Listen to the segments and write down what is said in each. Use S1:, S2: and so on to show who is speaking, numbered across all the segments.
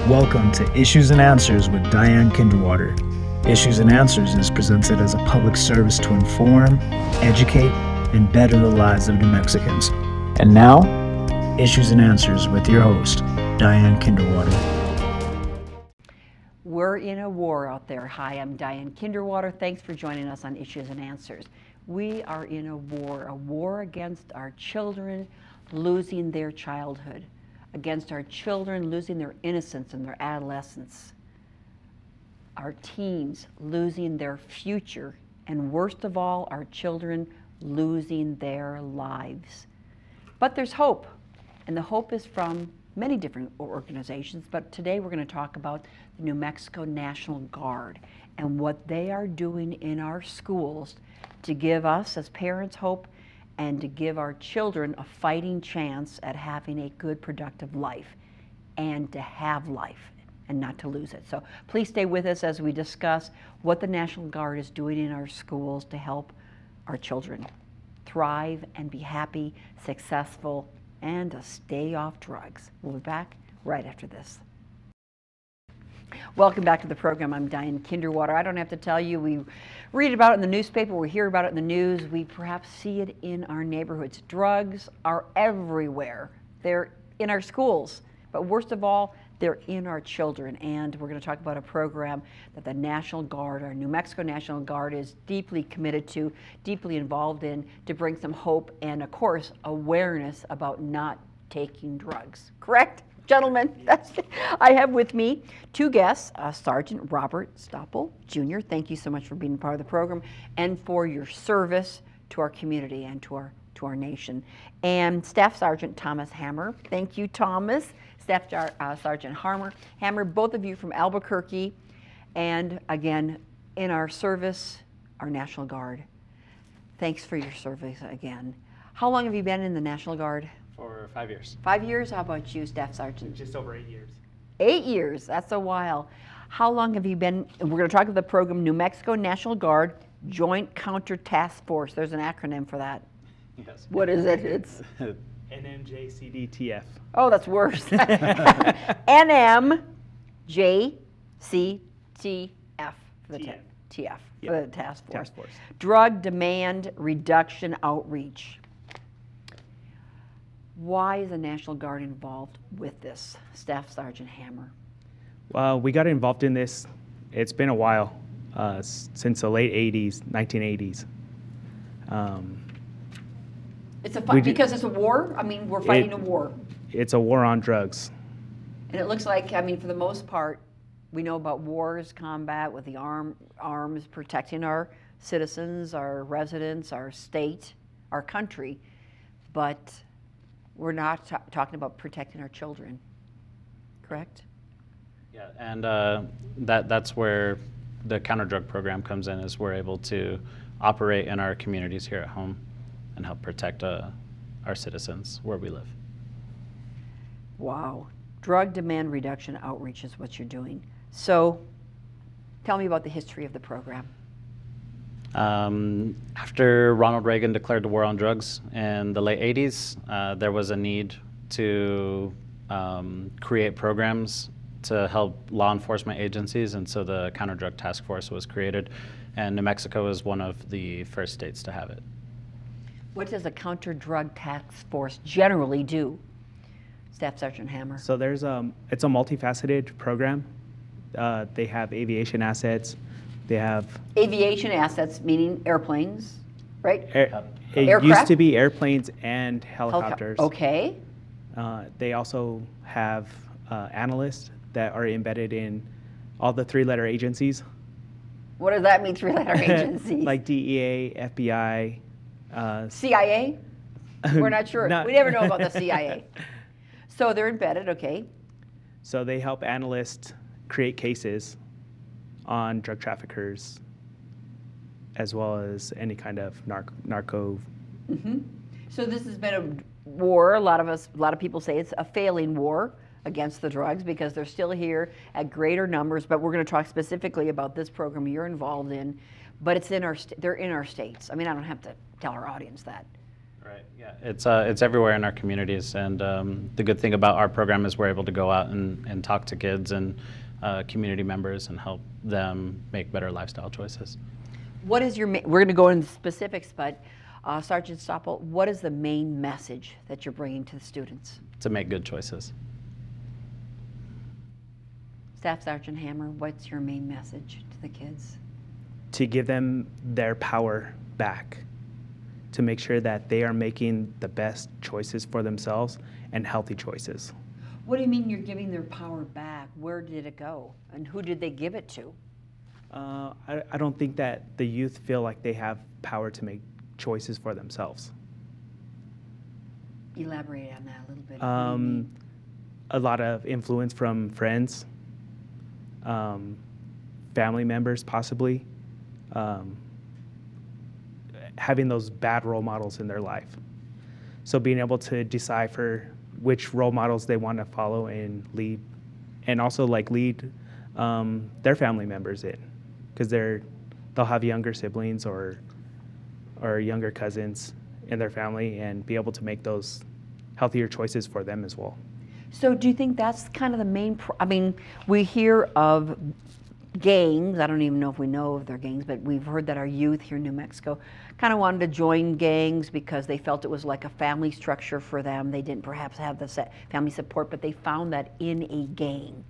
S1: Welcome to Issues and Answers with Diane Kinderwater. Issues and Answers is presented as a public service to inform, educate, and better the lives of New Mexicans. And now, Issues and Answers with your host, Diane Kinderwater.
S2: We're in a war out there. Hi, I'm Diane Kinderwater. Thanks for joining us on Issues and Answers. We are in a war against our children losing their childhood, against our children losing their innocence and their adolescence, our teens losing their future, and worst of all, our children losing their lives. But there's hope, and the hope is from many different organizations, but today we're going to talk about the New Mexico National Guard and what they are doing in our schools to give us as parents hope and to give our children a fighting chance at having a good, productive life and to have life and not to lose it. So please stay with us as we discuss what the National Guard is doing in our schools to help our children thrive and be happy, successful, and to stay off drugs. We'll be back right after this. Welcome back to the program. I'm Diane Kinderwater. I don't have to tell you, we read about it in the newspaper, we hear about it in the news, we perhaps see it in our neighborhoods. Drugs are everywhere. They're in our schools, but worst of all, they're in our children. And we're going to talk about a program that the National Guard, our New Mexico National Guard, is deeply committed to, deeply involved in, to bring some hope and, of course, awareness about not taking drugs. Correct? Gentlemen, I have with me two guests, Sergeant Robert Stoppel, Jr. Thank you so much for being part of the program and for your service to our community and to our nation. And Staff Sergeant Thomas Hammer. Thank you, Thomas. Staff Sergeant Hammer, both of you from Albuquerque. And again, in our service, our National Guard. Thanks for your service again. How long have you been in the National Guard?
S3: For 5 years.
S2: 5 years? How about you, Staff Sergeant?
S3: Just over 8 years.
S2: 8 years, that's a while. How long have you been, we're going to talk about the program, New Mexico National Guard Joint Counter Task Force. There's an acronym for that.
S3: Yes.
S2: What is it? It's
S3: NMJCDTF.
S2: Oh, that's worse. NMJCTF for the TF for the task force. Drug Demand Reduction Outreach. Why is the National Guard involved with this? Staff Sergeant Hammer.
S3: Well, we got involved in this, it's been a while, since the late 80s, 1980s.
S2: It's a fight because it's a war? I mean, we're fighting a war.
S3: It's a war on drugs.
S2: And it looks like, I mean, for the most part, we know about wars, combat with the arms protecting our citizens, our residents, our state, our country, but we're not talking about protecting our children, correct?
S4: Yeah, and that's where the counter-drug program comes in, is we're able to operate in our communities here at home and help protect our citizens where we live.
S2: Wow. Drug Demand Reduction Outreach is what you're doing. So tell me about the history of the program.
S4: After Ronald Reagan declared the war on drugs in the late 80s, there was a need to create programs to help law enforcement agencies, and so the Counter-Drug Task Force was created, and New Mexico is one of the first states to have it.
S2: What does a Counter-Drug Task Force generally do? Staff Sergeant Hammer.
S3: So it's a multifaceted program. They have aviation assets. They have
S2: aviation assets, meaning airplanes, right?
S3: It used to be airplanes and helicopters.
S2: Okay.
S3: They also have analysts that are embedded in all the three-letter agencies.
S2: What does that mean, three-letter agencies?
S3: Like DEA, FBI.
S2: CIA? We're not sure. We never know about the CIA. So they're embedded, okay.
S3: So they help analysts create cases on drug traffickers, as well as any kind of narco.
S2: Mm-hmm. So this has been a war. A lot of people say it's a failing war against the drugs because they're still here at greater numbers. But we're going to talk specifically about this program you're involved in. But it's they're in our states. I mean, I don't have to tell our audience that.
S4: Right. Right. Yeah. It's everywhere in our communities, and the good thing about our program is we're able to go out and talk to kids and community members and help them make better lifestyle choices.
S2: What is your, we're going to go into specifics, but Sergeant Stoppel, what is the main message that you're bringing to the students?
S4: To make good choices.
S2: Staff Sergeant Hammer, what's your main message to the kids?
S3: To give them their power back, to make sure that they are making the best choices for themselves and healthy choices.
S2: What do you mean you're giving their power back? Where did it go? And who did they give it to?
S3: I don't think that the youth feel like they have power to make choices for themselves.
S2: Elaborate on that a little bit. What do you mean?
S3: A lot of influence from friends, family members possibly, having those bad role models in their life. So being able to decipher which role models they want to follow and lead, and also like lead their family members in, because they'll have younger siblings or younger cousins in their family, and be able to make those healthier choices for them as well.
S2: So do you think that's kind of the main, I mean, we hear of gangs, I don't even know if we know of their gangs, but we've heard that our youth here in New Mexico kind of wanted to join gangs because they felt it was like a family structure for them. They didn't perhaps have the family support, but they found that in a gang,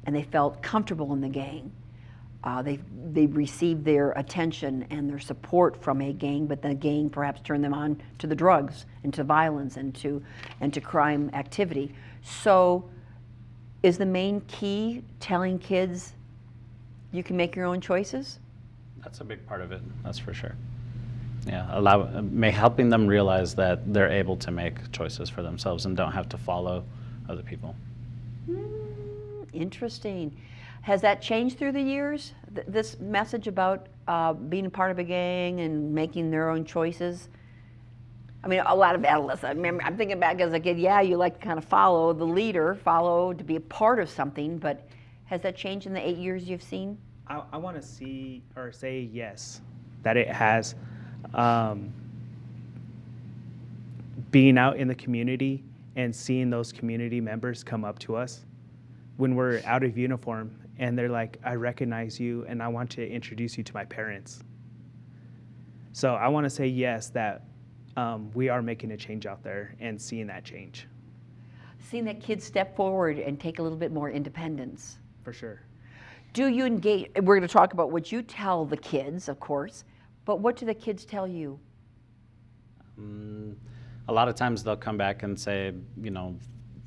S2: and they felt comfortable in the gang. They received their attention and their support from a gang, but the gang perhaps turned them on to the drugs and to violence and to crime activity. So is the main key telling kids you can make your own choices?
S4: That's a big part of it, that's for sure. Yeah, helping them realize that they're able to make choices for themselves and don't have to follow other people.
S2: Interesting. Has that changed through the years? This message about being a part of a gang and making their own choices? I mean, a lot of adolescents. I remember, I'm thinking back as a kid, yeah, you like to kind of follow the leader, to be a part of something, but has that changed in the 8 years you've seen?
S3: I want to see or say yes, that it has. Being out in the community and seeing those community members come up to us when we're out of uniform, and they're like, I recognize you and I want to introduce you to my parents. So I want to say yes, that we are making a change out there and seeing that change.
S2: Seeing that kids step forward and take a little bit more independence.
S3: For sure.
S2: Do you engage, we're going to talk about what you tell the kids, of course, but what do the kids tell you?
S4: A lot of times they'll come back and say,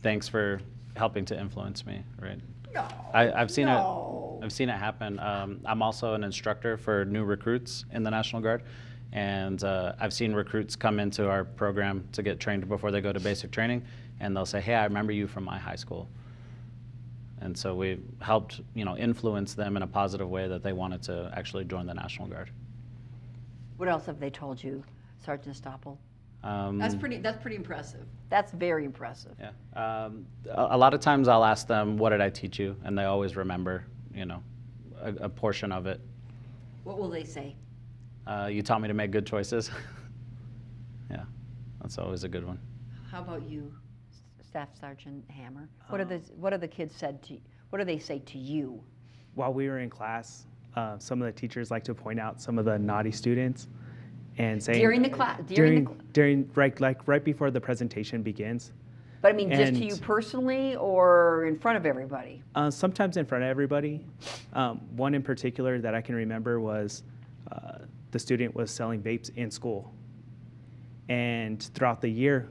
S4: thanks for helping to influence me, right?
S2: No,
S4: I've seen it happen. I'm also an instructor for new recruits in the National Guard, and I've seen recruits come into our program to get trained before they go to basic training, and they'll say, hey, I remember you from my high school. And so we helped, influence them in a positive way that they wanted to actually join the National Guard.
S2: What else have they told you, Sergeant Stoppel? That's pretty impressive. That's very impressive.
S4: Yeah. A lot of times I'll ask them, what did I teach you? And they always remember, a portion of it.
S2: What will they say?
S4: You taught me to make good choices. Yeah, that's always a good one.
S2: How about you, Staff Sergeant Hammer? What are the kids said to you? What do they say to you?
S3: While we were in class, some of the teachers like to point out some of the naughty students and saying
S2: During the class?
S3: Right before the presentation begins.
S2: But I mean, just to you personally or in front of everybody?
S3: Sometimes in front of everybody. One in particular that I can remember was the student was selling vapes in school. And throughout the year,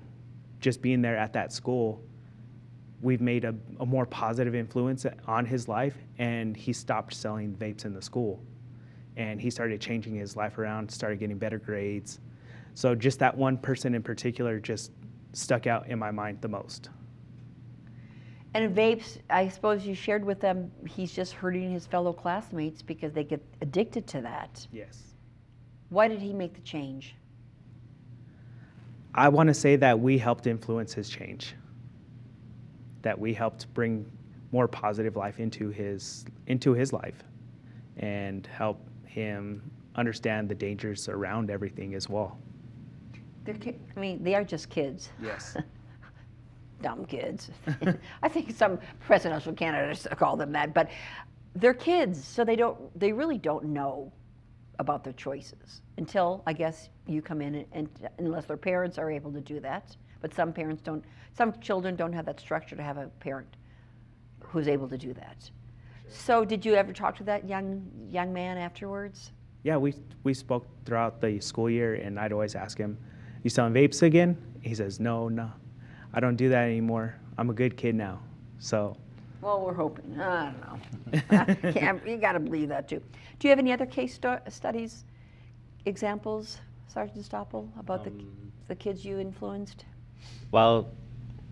S3: just being there at that school, we've made a more positive influence on his life, and he stopped selling vapes in the school. And he started changing his life around, started getting better grades. So just that one person in particular just stuck out in my mind the most.
S2: And vapes, I suppose you shared with them, he's just hurting his fellow classmates because they get addicted to that.
S3: Yes.
S2: Why did he make the change?
S3: I want to say that we helped influence his change. That we helped bring more positive life into his life, and help him understand the dangers around everything as well.
S2: I mean, they are just kids.
S3: Yes.
S2: Dumb kids. I think some presidential candidates call them that, but they're kids, so they really don't know about their choices until, I guess, you come in and unless their parents are able to do that. But some parents don't, some children don't have that structure to have a parent who's able to do that. So did you ever talk to that young man afterwards?
S3: Yeah, we spoke throughout the school year, and I'd always ask him, "You selling vapes again?" He says, No, I don't do that anymore. I'm a good kid now." So.
S2: Well, we're hoping. I don't know. You got to believe that too. Do you have any other case studies, examples, Sergeant Stoppel, about the kids you influenced?
S4: Well,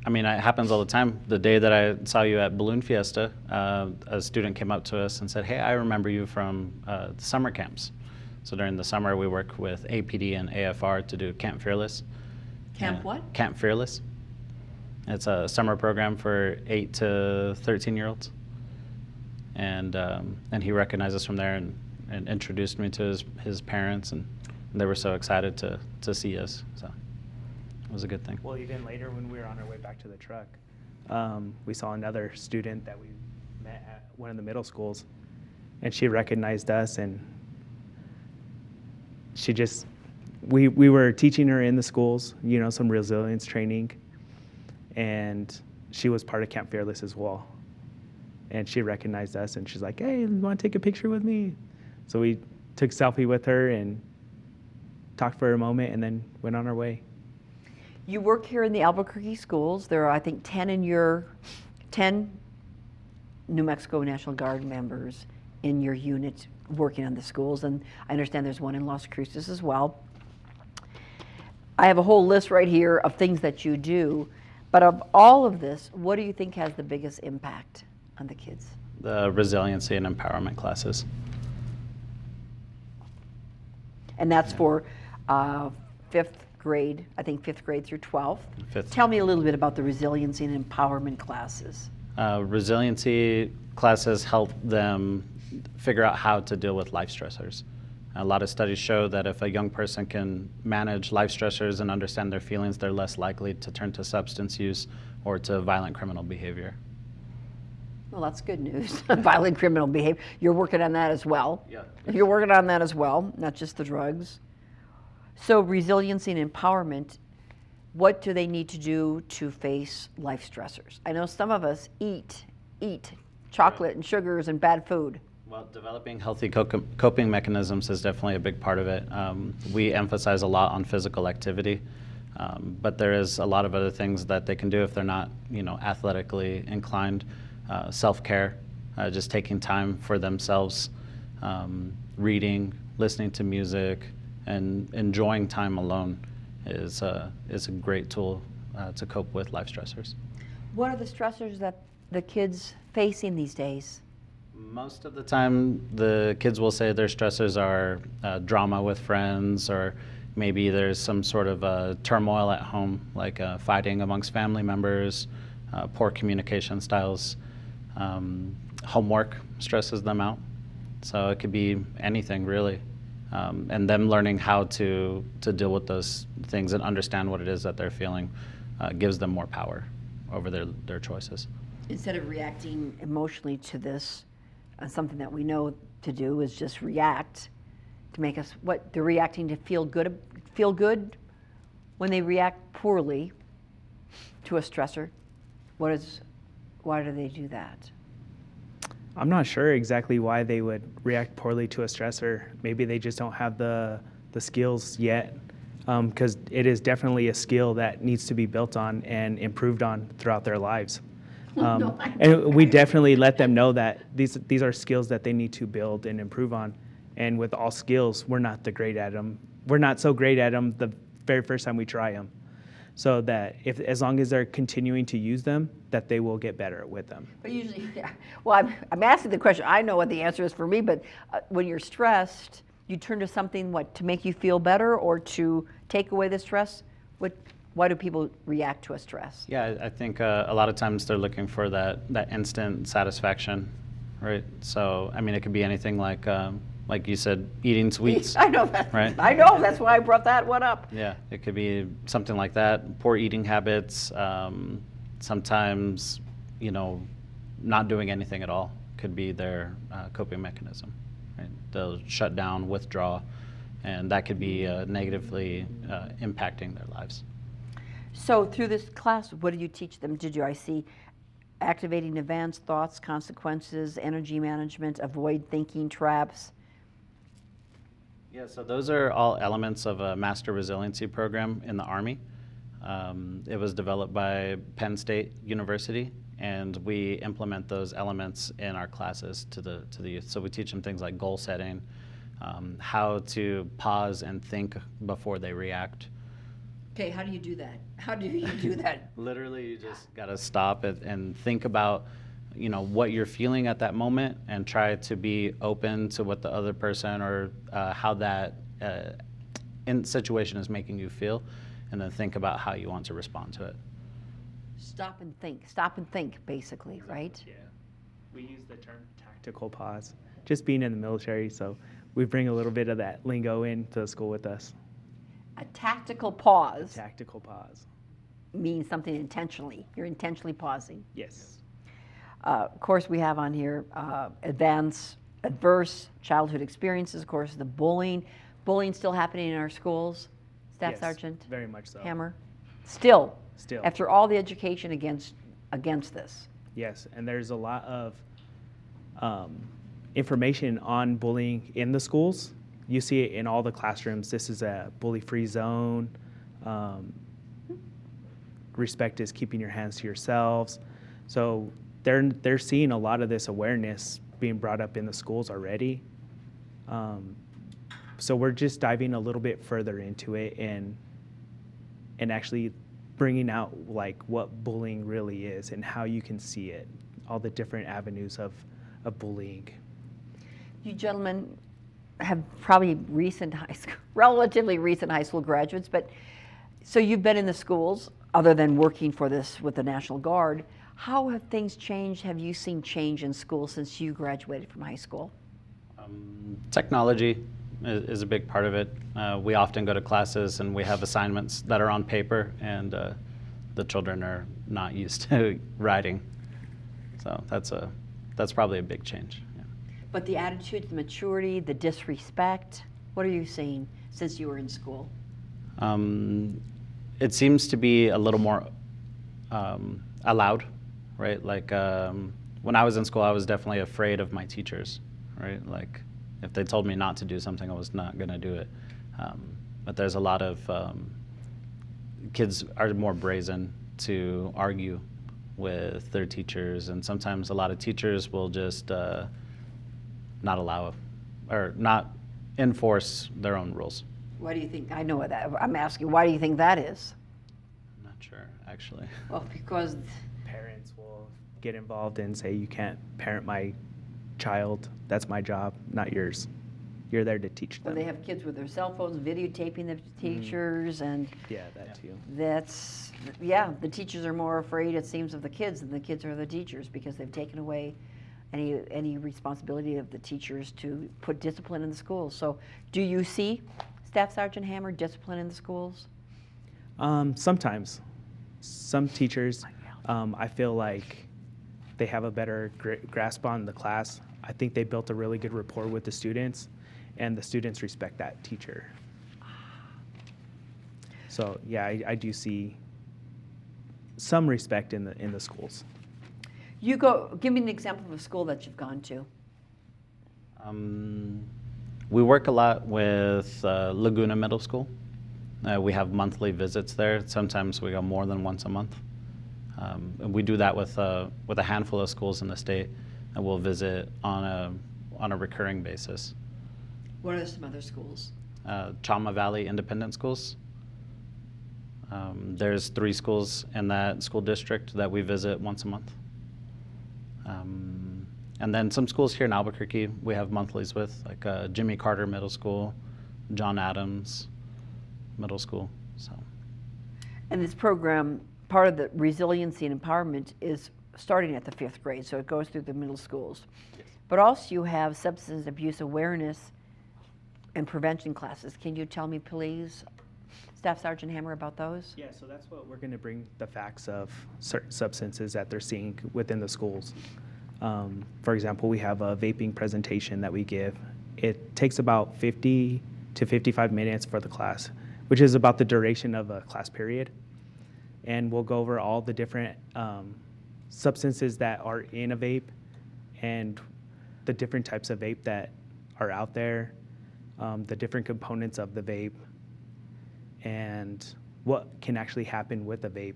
S4: I mean, it happens all the time. The day that I saw you at Balloon Fiesta, a student came up to us and said, "Hey, I remember you from the summer camps." So during the summer, we work with APD and AFR to do Camp Fearless.
S2: Camp what?
S4: Camp Fearless. It's a summer program for 8 to 13-year-olds. And he recognized us from there and introduced me to his parents, and they were so excited to see us. So it was a good thing.
S3: Well, even later when we were on our way back to the truck, we saw another student that we met at one of the middle schools, and she recognized us, and she just, we were teaching her in the schools, you know, some resilience training, and she was part of Camp Fearless as well. And she recognized us, and she's like, "Hey, you want to take a picture with me?" So we took a selfie with her and talked for a moment, and then went on our way.
S2: You work here in the Albuquerque schools. There are, I think, 10 New Mexico National Guard members in your unit working on the schools, and I understand there's one in Las Cruces as well. I have a whole list right here of things that you do, but of all of this, what do you think has the biggest impact on the kids?
S4: The resiliency and empowerment classes.
S2: And that's for 5th grade, I think 5th grade through 12th.
S4: Fifth.
S2: Tell me a little bit about the resiliency and empowerment classes.
S4: Resiliency classes help them figure out how to deal with life stressors. A lot of studies show that if a young person can manage life stressors and understand their feelings, they're less likely to turn to substance use or to violent criminal behavior.
S2: Well, that's good news. Violent criminal behavior. You're working on that as well.
S4: Yeah.
S2: You're working on that as well, not just the drugs. So resiliency and empowerment, what do they need to do to face life stressors? I know some of us eat chocolate and sugars and bad food.
S4: Well, developing healthy coping mechanisms is definitely a big part of it. We emphasize a lot on physical activity, but there is a lot of other things that they can do if they're not, athletically inclined. Self-care, just taking time for themselves, reading, listening to music, and enjoying time alone is a great tool to cope with life stressors.
S2: What are the stressors that the kids facing these days?
S4: Most of the time, the kids will say their stressors are drama with friends, or maybe there's some sort of turmoil at home, like fighting amongst family members, poor communication styles. Homework stresses them out. So it could be anything, really. And them learning how to deal with those things and understand what it is that they're feeling gives them more power over their choices.
S2: Instead of reacting emotionally to this, something that we know to do is just react to make us, what they're reacting to feel good when they react poorly to a stressor. Why do they do that?
S3: I'm not sure exactly why they would react poorly to a stressor. Maybe they just don't have the skills yet, because it is definitely a skill that needs to be built on and improved on throughout their lives. And we definitely let them know that these are skills that they need to build and improve on. And with all skills, we're not great at them. We're not so great at them the very first time we try them. So that as long as they're continuing to use them, that they will get better with them.
S2: But usually, yeah. Well, I'm asking the question. I know what the answer is for me, but when you're stressed, you turn to something, to make you feel better or to take away the stress? Why do people react to a stress?
S4: Yeah, I think a lot of times they're looking for that instant satisfaction, right? So, I mean, it could be anything like like you said, eating sweets.
S2: I know that.
S4: Right.
S2: I know, that's why I brought that one up.
S4: Yeah, it could be something like that. Poor eating habits. Sometimes, not doing anything at all could be their coping mechanism. Right? They'll shut down, withdraw, and that could be negatively impacting their lives.
S2: So through this class, what do you teach them to do? I see activating events, thoughts, consequences, energy management, avoid thinking traps.
S4: Yeah, so those are all elements of a master resiliency program in the Army. It was developed by Penn State University, and we implement those elements in our classes to the youth. So we teach them things like goal setting, how to pause and think before they react.
S2: Okay, how do you do that? How do you do that?
S4: Literally, you just got to stop it and think about, what you're feeling at that moment, and try to be open to what the other person or how that situation is making you feel, and then think about how you want to respond to it.
S2: Stop and think, basically, right?
S3: Yeah. We use the term tactical pause. Just being in the military, so we bring a little bit of that lingo into the school with us.
S2: A tactical pause
S3: Tactical pause.
S2: means something intentionally. You're intentionally pausing.
S3: Yes.
S2: Of course, we have on here adverse childhood experiences. Of course, the bullying. Bullying still happening in our schools. Staff
S3: Yes,
S2: Sergeant
S3: very much so.
S2: Hammer. Still.
S3: Still.
S2: After all the education against this.
S3: Yes, and there's a lot of information on bullying in the schools. You see it in all the classrooms. This is a bully-free zone. Respect is keeping your hands to yourselves. So they're seeing a lot of this awareness being brought up in the schools already. So we're just diving a little bit further into it and actually bringing out like what bullying really is and how you can see it, all the different avenues of bullying.
S2: You gentlemen have probably relatively recent high school graduates, but so you've been in the schools other than working for this with the National Guard. How have things changed? Have you seen change in school since you graduated from high school?
S4: Technology is a big part of it. We often go to classes and we have assignments that are on paper, and the children are not used to writing. So that's probably a big change. Yeah.
S2: But the attitude, the maturity, the disrespect, what are you seeing since you were in school?
S4: It seems to be a little more allowed, right? Like when I was in school, I was definitely afraid of my teachers, right? Like if they told me not to do something, I was not going to do it. But there's a lot of kids are more brazen to argue with their teachers, and sometimes a lot of teachers will just not allow or not enforce their own rules.
S2: Why do you think, I know that, I'm asking, why do you think that is?
S4: I'm not sure, actually.
S2: Well, because
S3: Parents will get involved and say, you can't parent my child. That's my job, not yours. You're there to teach them.
S2: they have kids with their cell phones videotaping the teachers, and
S3: Yeah, that too.
S2: that's, yeah, the teachers are more afraid, it seems, of the kids than the kids are the teachers, because they've taken away any responsibility of the teachers to put discipline in the schools. So do you see, Staff Sergeant Hammer, discipline in the schools?
S3: Sometimes. Some teachers, I feel like they have a better grasp on the class. I think they built a really good rapport with the students, and the students respect that teacher. So yeah, I do see some respect in the schools.
S2: Give me an example of a school that you've gone to.
S4: We work a lot with Laguna Middle School. We have monthly visits there. Sometimes we go more than once a month. And we do that with a handful of schools in the state, and we'll visit on a recurring basis.
S2: What are some other schools?
S4: Chama Valley Independent Schools. There's 3 schools in that school district that we visit once a month. And then some schools here in Albuquerque we have monthlies with, like Jimmy Carter Middle School, John Adams Middle School. So.
S2: And this program, part of the resiliency and empowerment is starting at the 5th grade, so it goes through the middle schools.
S4: Yes.
S2: But also you have substance abuse awareness and prevention classes. Can you tell me, please, Staff Sergeant Hammer, about those?
S3: Yeah, so that's what we're going to bring the facts of certain substances that they're seeing within the schools. For example, we have a vaping presentation that we give. It takes about 50 to 55 minutes for the class, which is about the duration of a class period. And we'll go over all the different substances that are in a vape and the different types of vape that are out there, the different components of the vape, and what can actually happen with a vape.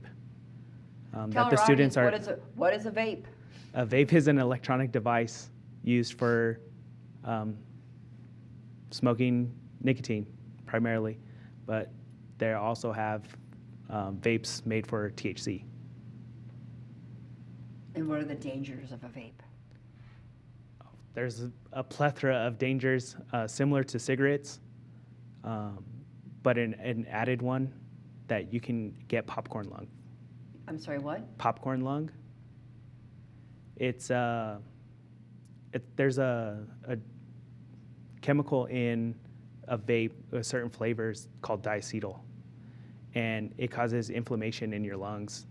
S2: Tell
S3: That the
S2: our
S3: students
S2: audience,
S3: are.
S2: what is a vape?
S3: A vape is an electronic device used for smoking nicotine primarily, but they also have vapes made for THC.
S2: And what are the dangers of a vape?
S3: There's a plethora of dangers similar to cigarettes, but an added one that you can get popcorn lung.
S2: I'm sorry, what?
S3: Popcorn lung. It's there's a chemical in a vape with certain flavors called diacetyl, and it causes inflammation in your lungs,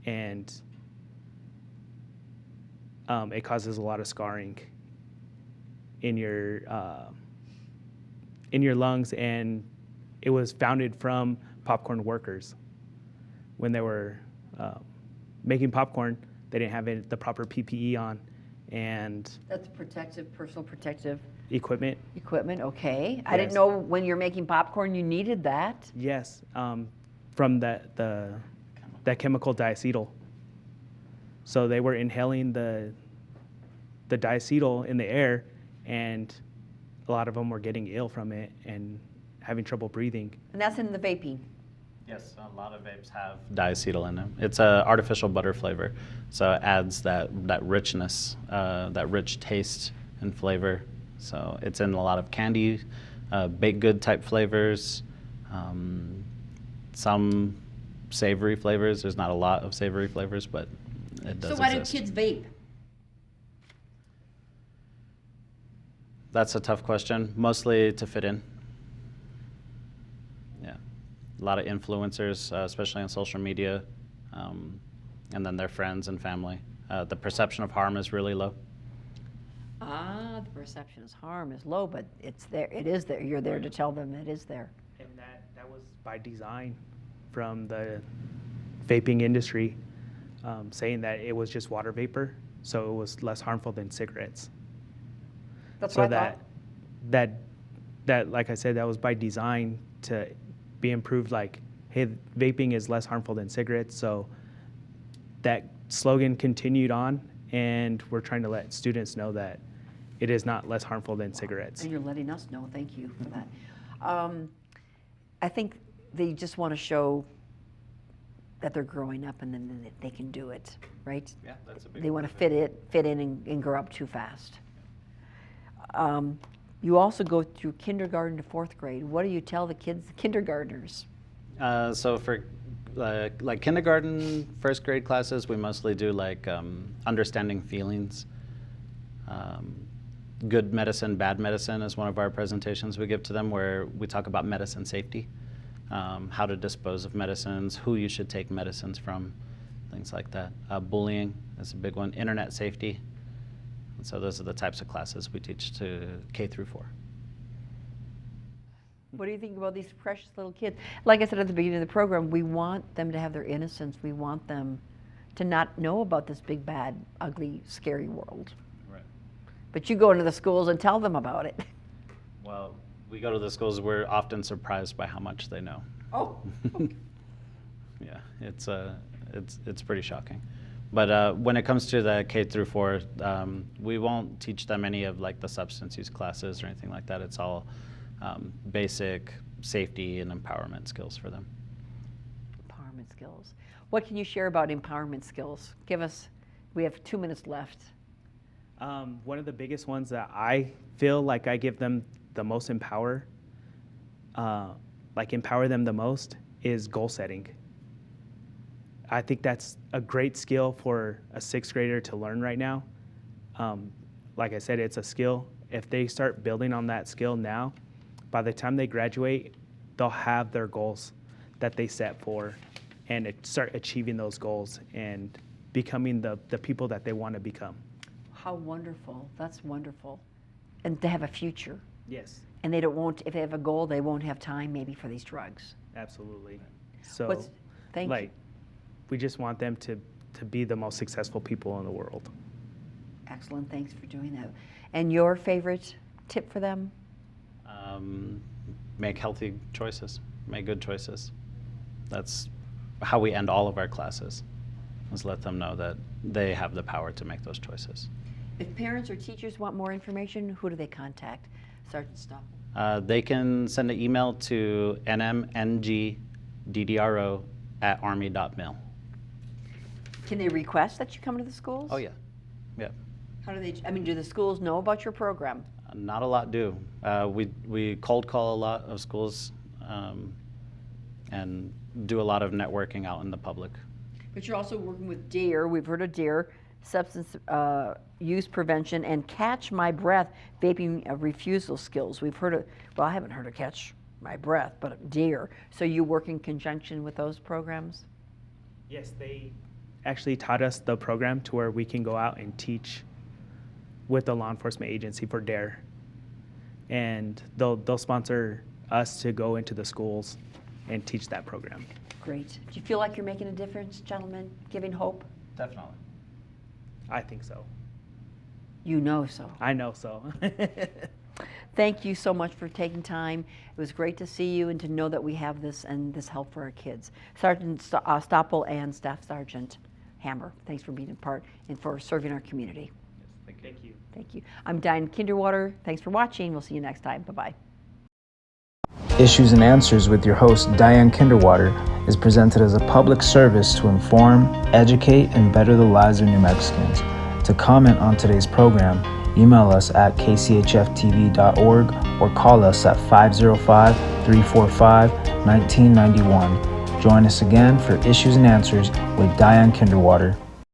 S3: and it causes a lot of scarring in your lungs, and it was founded from popcorn workers. When they were making popcorn, they didn't have the proper PPE on and
S2: That's protective, personal protective
S3: equipment.
S2: equipment, okay. I didn't
S3: Yes.
S2: know when you're making popcorn you needed that.
S3: Yes, from that chemical diacetyl. So they were inhaling the diacetyl in the air, and a lot of them were getting ill from it and having trouble breathing.
S2: And that's in the vaping.
S4: Yes, a lot of vapes have diacetyl in them. It's an artificial butter flavor, so it adds that richness, that rich taste and flavor. So it's in a lot of candy, baked good type flavors, some savory flavors. There's not a lot of savory flavors, but it does
S2: So why do
S4: exist.
S2: kids vape?
S4: That's a tough question. Mostly to fit in. Yeah, a lot of influencers, especially on social media, and then their friends and family. The perception of harm is really low.
S2: Ah, the perception of harm is low, but it's there. It is there. You're there to tell them it is there.
S3: And that was by design from the vaping industry, saying that it was just water vapor, so it was less harmful than cigarettes.
S2: That's
S3: So
S2: what I thought.
S3: that like I said, that was by design to be improved. Like, hey, vaping is less harmful than cigarettes. So that slogan continued on, and we're trying to let students know that it is not less harmful than cigarettes.
S2: And you're letting us know. Thank you for that. I think they just want to show that they're growing up and then that they can do it, right?
S4: Yeah, that's a big
S2: They want to fit in and grow up too fast. You also go through kindergarten to fourth grade. What do you tell the kids, the kindergartners?
S4: So for like kindergarten, first grade classes, we mostly do like understanding feelings. Good medicine, bad medicine is one of our presentations we give to them, where we talk about medicine safety, how to dispose of medicines, who you should take medicines from, things like that. Bullying is a big one. Internet safety. And so those are the types of classes we teach to K through 4.
S2: What do you think about these precious little kids? Like I said at the beginning of the program, we want them to have their innocence. We want them to not know about this big, bad, ugly, scary world.
S4: Right.
S2: But you go into the schools and tell them about it.
S4: Well, we go to the schools, we're often surprised by how much they know.
S2: Oh.
S4: Yeah, it's pretty shocking. But when it comes to the K through 4, we won't teach them any of like the substance use classes or anything like that. It's all basic safety and empowerment skills for them.
S2: Empowerment skills. What can you share about empowerment skills? Give us, we have 2 minutes left.
S3: One of the biggest ones that I feel like I give them the most empower them the most is goal setting. I think that's a great skill for a 6th grader to learn right now. Like I said, it's a skill. If they start building on that skill now, by the time they graduate, they'll have their goals that they set for and start achieving those goals and becoming the people that they want to become.
S2: How wonderful. That's wonderful. And to have a future.
S3: Yes,
S2: And they won't, if they have a goal, they won't have time maybe for these drugs.
S3: absolutely. So,
S2: Thank
S3: like,
S2: you.
S3: we just want them to be the most successful people in the world.
S2: Excellent. Thanks for doing that. And your favorite tip for them?
S4: Make healthy choices, make good choices. That's how we end all of our classes, is let them know that they have the power to make those choices.
S2: If parents or teachers want more information, who do they contact? Sergeant Stoppel.
S4: They can send an email to nmngddro@army.mil.
S2: Can they request that you come to the schools?
S4: Oh, yeah. Yeah.
S2: How do they, I mean, do the schools know about your program?
S4: Not a lot do. We cold call a lot of schools and do a lot of networking out in the public.
S2: But you're also working with DARE. We've heard of DARE, Substance Use Prevention, and Catch My Breath, Vaping Refusal Skills. We've heard of, well, I haven't heard of Catch My Breath, but DARE. So you work in conjunction with those programs?
S3: Yes, they actually taught us the program to where we can go out and teach with the law enforcement agency for DARE. And they'll sponsor us to go into the schools and teach that program.
S2: Great. Do you feel like you're making a difference, gentlemen? Giving hope?
S4: Definitely.
S3: I think so.
S2: You know so.
S3: I know so.
S2: Thank you so much for taking time. It was great to see you and to know that we have this and this help for our kids. Sergeant Stoppel and Staff Sergeant Hammer, thanks for being a part and for serving our community.
S3: Yes, thank you.
S2: Thank you. I'm Diane Kinderwater. Thanks for watching. We'll see you next time. Bye-bye.
S1: Issues and Answers with your host, Diane Kinderwater, is presented as a public service to inform, educate, and better the lives of New Mexicans. To comment on today's program, email us at kchftv.org or call us at 505-345-1991. Join us again for Issues and Answers with Diane Kinderwater.